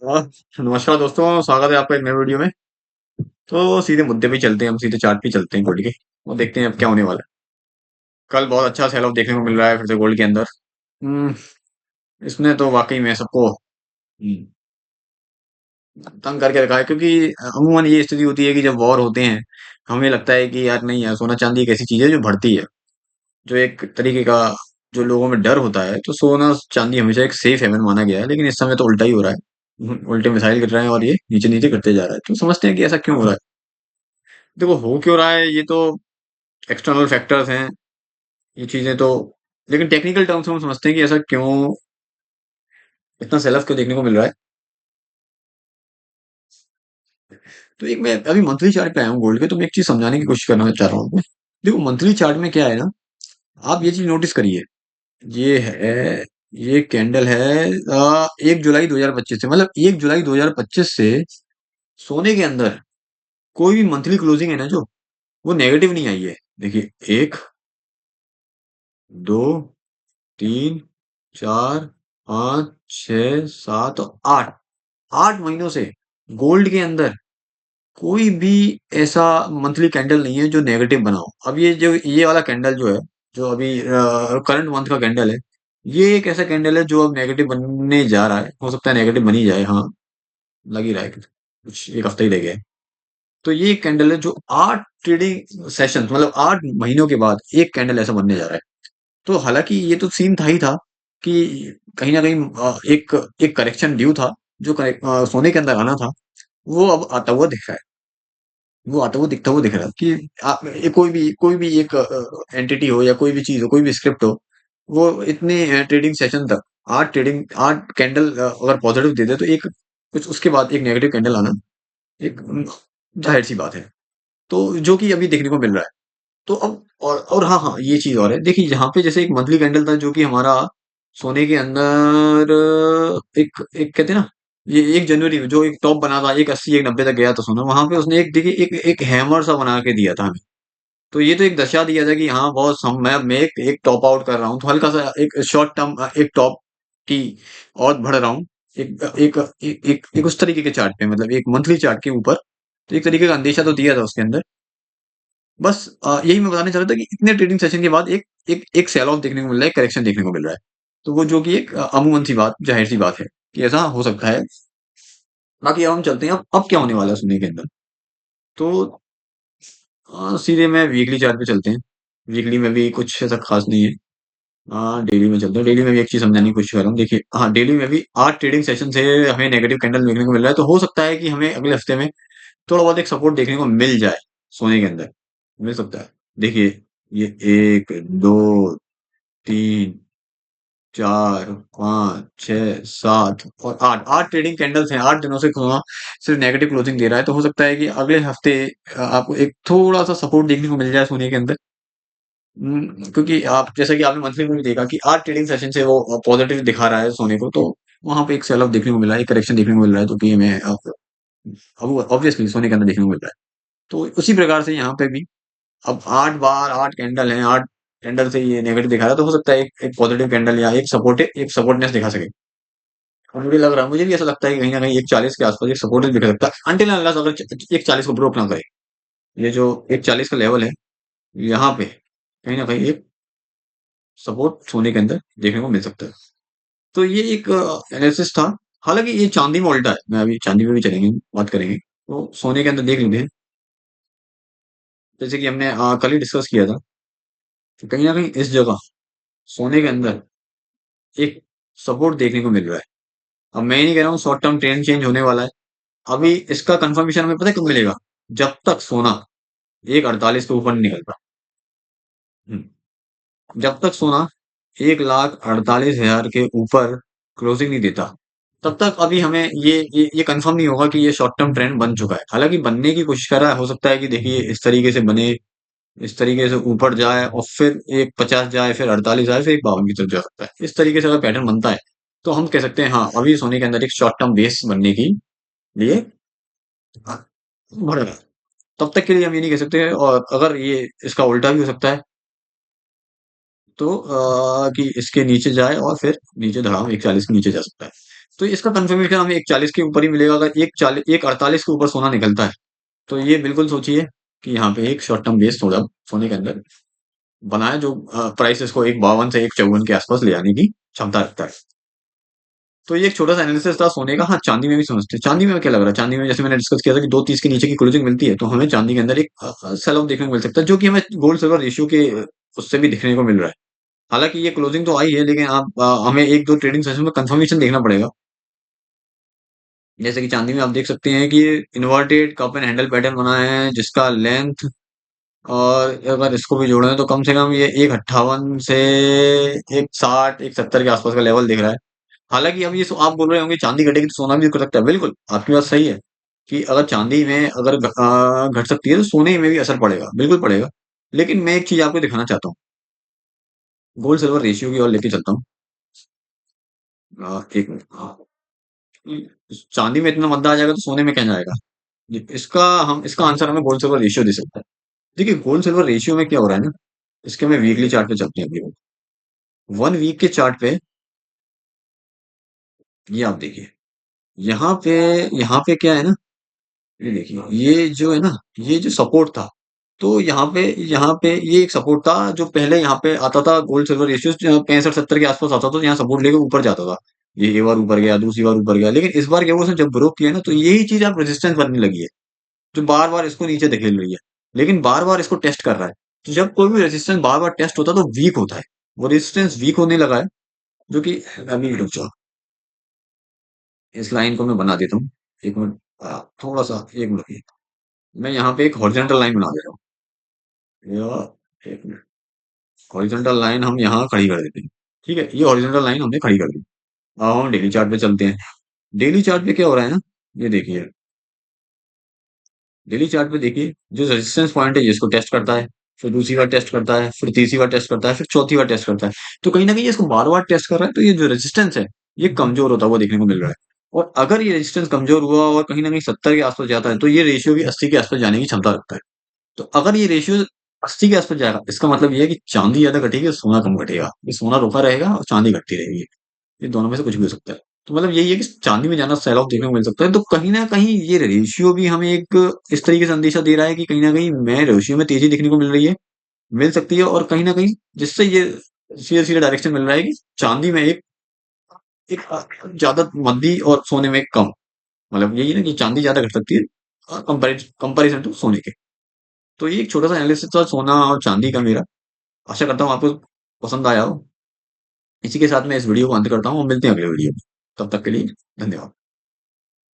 हाँ, नमस्कार दोस्तों, स्वागत है आपका एक नए वीडियो में। तो सीधे मुद्दे पे चलते हैं, हम सीधे चार्ट पे चलते हैं गोल्ड के। और देखते हैं अब क्या होने वाला है। कल बहुत अच्छा सेल ऑफ देखने को मिल रहा है फिर से गोल्ड के अंदर। हम्म, इसने तो वाकई में सबको तंग करके रखा है, क्योंकि अमूमन ये स्थिति होती है कि जब वॉर होते हैं, हमें लगता है कि यार नहीं यार, सोना चांदी एक ऐसी चीज है जो बढ़ती है, जो एक तरीके का, जो लोगों में डर होता है। तो सोना चांदी हमेशा एक सेफ हेवन माना गया है, लेकिन इस समय तो उल्टा ही हो रहा है। उल्टे मिसाइल गिर रहे हैं और ये नीचे नीचे गिरते जा रहा है। तो समझते हैं कि ऐसा क्यों हो रहा है। देखो, हो क्यों रहा है ये तो एक्सटर्नल फैक्टर्स हैं, ये चीजें तो। लेकिन टेक्निकल टर्म्स में हम समझते हैं कि ऐसा क्यों, इतना सेल ऑफ क्यों देखने को मिल रहा है। तो एक मैं अभी मंथली चार्ट पे आया हूँ गोल्ड के, तो मैं एक चीज समझाने की कोशिश करना चाह रहा हूँ। देखो, मंथली चार्ट में क्या है ना, आप ये चीज नोटिस करिए। ये है, ये कैंडल है 1 जुलाई 2025 से, मतलब 1 जुलाई 2025 से सोने के अंदर कोई भी मंथली क्लोजिंग है ना, जो वो नेगेटिव नहीं आई है। देखिए, 1, 2, 3, 4, 5, 6, 7 और 8, 8 महीनों से गोल्ड के अंदर कोई भी ऐसा मंथली कैंडल नहीं है जो नेगेटिव बना हो। अब ये वाला कैंडल जो है, जो अभी करंट मंथ का कैंडल है, ये एक ऐसा कैंडल है जो अब नेगेटिव बनने जा रहा है। हो सकता है नेगेटिव बनी जाए, हाँ, लग ही रहा है, कुछ एक हफ्ता ही रह गया है। तो ये एक कैंडल है जो 8 ट्रेडिंग सेशन, मतलब 8 महीनों के बाद एक कैंडल ऐसा बनने जा रहा है। तो हालांकि ये तो सीन था ही था कि कहीं ना कहीं एक एक करेक्शन ड्यू था, जो सोने के अंदर आना था, वो अब आता हुआ दिख रहा है। वो आता हुआ दिखता हुआ दिख रहा है कि कोई भी एक एंटिटी हो या कोई भी चीज हो, कोई भी स्क्रिप्ट हो, वो इतने ट्रेडिंग सेशन तक, 8 कैंडल अगर पॉजिटिव दे दे, तो एक कुछ उसके बाद एक नेगेटिव कैंडल आना एक जाहिर सी बात है। तो जो कि अभी देखने को मिल रहा है। तो अब और हाँ हाँ, ये चीज और है। देखिए, यहाँ पे जैसे एक मंथली कैंडल था जो कि हमारा सोने के अंदर एक एक कहते हैं ना, ये 1 जनवरी में जो एक टॉप बना था, 180 190 तक गया था सोना, वहां पे उसने एक देखिए एक हैमर सा बना के दिया था हमें। तो ये तो एक दर्शा दिया था कि हाँ बहुत मैं एक टॉप आउट कर रहा हूँ, तो हल्का सा एक शॉर्ट टर्म एक टॉप की और बढ़ रहा हूँ। एक एक एक उस तरीके के चार्ट पे, मतलब एक मंथली चार्ट के ऊपर। तो एक तरीके का अंदेशा तो दिया था उसके अंदर। बस यही मैं बताना चाह रहा था कि इतने ट्रेडिंग सेशन के बाद एक एक एक सेल ऑफ देखने को मिल रहा है, करेक्शन देखने को मिल रहा है। तो वो जो कि एक अमूमन सी बात, जाहिर सी बात है कि ऐसा हो सकता है। बाकी अब हम चलते हैं, अब क्या होने वाला है सुनने के अंदर। तो सीधे मैं वीकली चार्ट पे चलते हैं। वीकली में भी कुछ ऐसा खास नहीं है। हाँ, डेली में चलते हैं। डेली में भी एक चीज समझाने की कोशिश कर रहा हूँ। देखिए, हाँ, डेली में भी 8 ट्रेडिंग सेशन से हमें नेगेटिव कैंडल देखने को मिल रहा है। तो हो सकता है कि हमें अगले हफ्ते में थोड़ा बहुत एक सपोर्ट देखने को मिल जाए सोने के अंदर, मिल सकता है। देखिए, ये 1, 2, 3, 4, 5, 6, 7 और 8, 8 ट्रेडिंग कैंडल्स हैं। 8 दिनों से सोना सिर्फ नेगेटिव क्लोजिंग दे रहा है। तो हो सकता है कि अगले हफ्ते आपको एक थोड़ा सा सपोर्ट देखने को मिल जाए सोने के अंदर। क्योंकि आप जैसा कि आपने मंथली में भी देखा कि 8 ट्रेडिंग सेशन से वो पॉजिटिव दिखा रहा है सोने को। तो वहां पे एक सेल ऑफ देखने को मिला है, एक करेक्शन देखने को मिल रहा है, तो कि हमें अब ऑब्वियसली सोने के अंदर देखने को मिल रहा है। तो उसी प्रकार से यहाँ पे भी अब 8 कैंडल हैं, 8 कैंडल से ये नेगेटिव दिखा रहा है। तो हो सकता है एक पॉजिटिव कैंडल या एक सपोर्टनेस दिखा सके। और मुझे लग रहा है, मुझे भी ऐसा लगता है कि कहीं ना कहीं 140 के आसपास एक सपोर्टिव दिखा सकता है, अनटिल अनलेस अगर 140 को ब्रोक ना करे। ये जो 140 का लेवल है, यहाँ पे कहीं ना कहीं एक सपोर्ट सोने के अंदर देखने को मिल सकता है। तो ये एक एनालिसिस था। हालांकि ये चांदी में उल्टा है, मैं अभी चांदी में भी चलेंगे, बात करेंगे। तो सोने के अंदर देख लेते हैं। जैसे कि हमने कल ही डिस्कस किया था कि कहीं ना कहीं इस जगह सोने के अंदर एक सपोर्ट देखने को मिल रहा है। अब मैं ये नहीं कह रहा हूँ शॉर्ट टर्म ट्रेंड चेंज होने वाला है। अभी इसका कंफर्मेशन हमें पता है कब मिलेगा? जब तक सोना 148 के ऊपर नहीं निकलता। जब तक सोना 1,48,000 के ऊपर क्लोजिंग नहीं देता, तब तक अभी हमें ये कंफर्म नहीं होगा कि ये शॉर्ट टर्म ट्रेंड बन चुका है। हालांकि बनने की कोशिश कर रहा है। हो सकता है कि देखिए इस तरीके से बने, इस तरीके से ऊपर जाए और फिर एक 50 जाए, फिर 48 जाए, फिर एक 52 की तरफ जा सकता है। इस तरीके से अगर पैटर्न बनता है, तो हम कह सकते हैं हाँ, अभी सोने के अंदर एक शॉर्ट टर्म बेस बनने की लिए बढ़ेगा। तब तक के लिए हम ये नहीं कह सकते। और अगर ये इसका उल्टा भी हो सकता है, तो कि इसके नीचे जाए और फिर नीचे धड़ाम 140 के नीचे जा सकता है। तो इसका कंफर्मेशन हमें 140 के ऊपर ही मिलेगा। अगर 148 के ऊपर सोना निकलता है तो ये बिल्कुल सोचिए कि यहाँ पे एक शॉर्ट टर्म बेस थोड़ा सोने के अंदर बनाए, जो प्राइस इसको 152 से 154 के आसपास ले आने की क्षमता रखता है। तो ये एक छोटा सा एनालिसिस था सोने का। हाँ, चांदी में भी समझते हैं। चांदी में क्या लग रहा है? चांदी में जैसे मैंने डिस्कस किया था कि 230 के नीचे की क्लोजिंग मिलती है तो हमें चांदी के अंदर एक सेल ऑफ देखने को मिल सकता है, जो कि हमें गोल्ड सिल्वर रेशियो के उससे भी दिखने को मिल रहा है। हालांकि ये क्लोजिंग तो आई है, लेकिन हमें एक दो ट्रेडिंग सेशन में कंफर्मेशन देखना पड़ेगा। जैसे कि चांदी में आप देख सकते हैं कि ये inverted cup and handle pattern बना है, जिसका लेंथ, और अगर इसको भी जोड़ें तो कम से कम ये 158 से 160 170 के आसपास का लेवल दिख रहा है। हालांकि अब ये आप बोल रहे होंगे चांदी घटेगी तो सोना भी घट सकता है। बिल्कुल आपकी बात सही है कि अगर चांदी में अगर घट सकती है तो सोने में भी असर पड़ेगा, बिल्कुल पड़ेगा। लेकिन मैं एक चीज आपको दिखाना चाहता हूँ, गोल्ड सिल्वर रेशियो की ओर लेके चलता हूँ। एक मिनट। चांदी में इतना मद्दा आ जाएगा तो सोने में क्या जाएगा? इसका आंसर हमें गोल्ड सिल्वर रेशियो दे सकता है। देखिए, गोल्ड सिल्वर रेशियो में क्या हो रहा है ना, इसके हमें वीकली चार्ट पे चलते हैं अभी। 1 वीक के चार्ट पे ये आप देखिए, यहाँ पे यहाँ पे क्या है ना, ये देखिए, ये जो है ना, ये जो सपोर्ट था, तो यहाँ पे ये एक सपोर्ट था जो पहले यहाँ पे आता था। गोल्ड सिल्वर रेशियो 65-70 के आसपास आता था, तो यहाँ सपोर्ट लेके ऊपर जाता था। ये एक बार ऊपर गया, दूसरी बार ऊपर गया, लेकिन इस बार क्या हुआ, उसने जब ब्रोक किया ना, तो यही चीज आप रेजिस्टेंस बनने लगी है, जो बार बार इसको नीचे धकेल रही है, लेकिन बार बार इसको टेस्ट कर रहा है। तो जब कोई भी रेजिस्टेंस बार बार टेस्ट होता है तो वीक होता है। वो रेजिस्टेंस वीक होने लगा है, जो कि अभी रुक जाओ, इस लाइन को मैं बना देता हूँ। एक मिनट, थोड़ा सा एक मिनट, मैं यहाँ पे एक हॉरिजॉन्टल लाइन बना दे रहा हूँ। एक मिनट, हॉरिजॉन्टल लाइन हम यहाँ खड़ी कर देते हैं। ठीक है, ये हॉरिजॉन्टल लाइन हमने खड़ी कर दी। अब हम डेली चार्ट पे चलते हैं। डेली चार्ट पे क्या हो रहा है ना, ये देखिए, डेली चार्ट पे देखिए, जो रेजिस्टेंस पॉइंट है ये इसको टेस्ट करता है, फिर दूसरी बार टेस्ट करता है, फिर तीसरी बार टेस्ट करता है, फिर चौथी बार टेस्ट करता है। तो कहीं ना कहीं ये इसको बार बार टेस्ट कर रहा है, तो ये जो रेजिस्टेंस है ये कमजोर होता हुआ देखने को मिल रहा है। और अगर ये रेजिस्टेंस कमजोर हुआ और कहीं ना कहीं 70 के आसपास जाता है, तो ये रेशियो भी 80 के आसपास जाने की क्षमता रखता है। तो अगर ये रेशियो 80 के आसपास जाएगा, इसका मतलब ये है कि चांदी ज्यादा घटेगी और सोना कम घटेगा। ये सोना रुका रहेगा और चांदी घटती रहेगी। ये दोनों में से कुछ भी हो सकता है। तो मतलब यही है कि चांदी में ज्यादा सेल ऑफ देखने को मिल सकता है। तो कहीं ना कहीं ये रेशियो भी हमें एक इस तरीके से संदेशा दे रहा है कि कहीं ना कहीं मैं रेशियो में तेजी देखने को मिल रही है, मिल सकती है, और कहीं ना कहीं जिससे ये सीधा सीधा डायरेक्शन मिल रहा है कि चांदी में एक एक ज्यादा मंदी और सोने में कम। मतलब यही ना कि चांदी ज्यादा घट सकती है कंपेरिजन टू सोने के। तो ये एक छोटा सा एनालिसिस था सोना और चांदी का मेरा। आशा करता हूँ आपको पसंद आया हो। इसी के साथ मैं इस वीडियो को अंत करता हूँ और मिलते हैं अगले वीडियो में। तब तक के लिए धन्यवाद।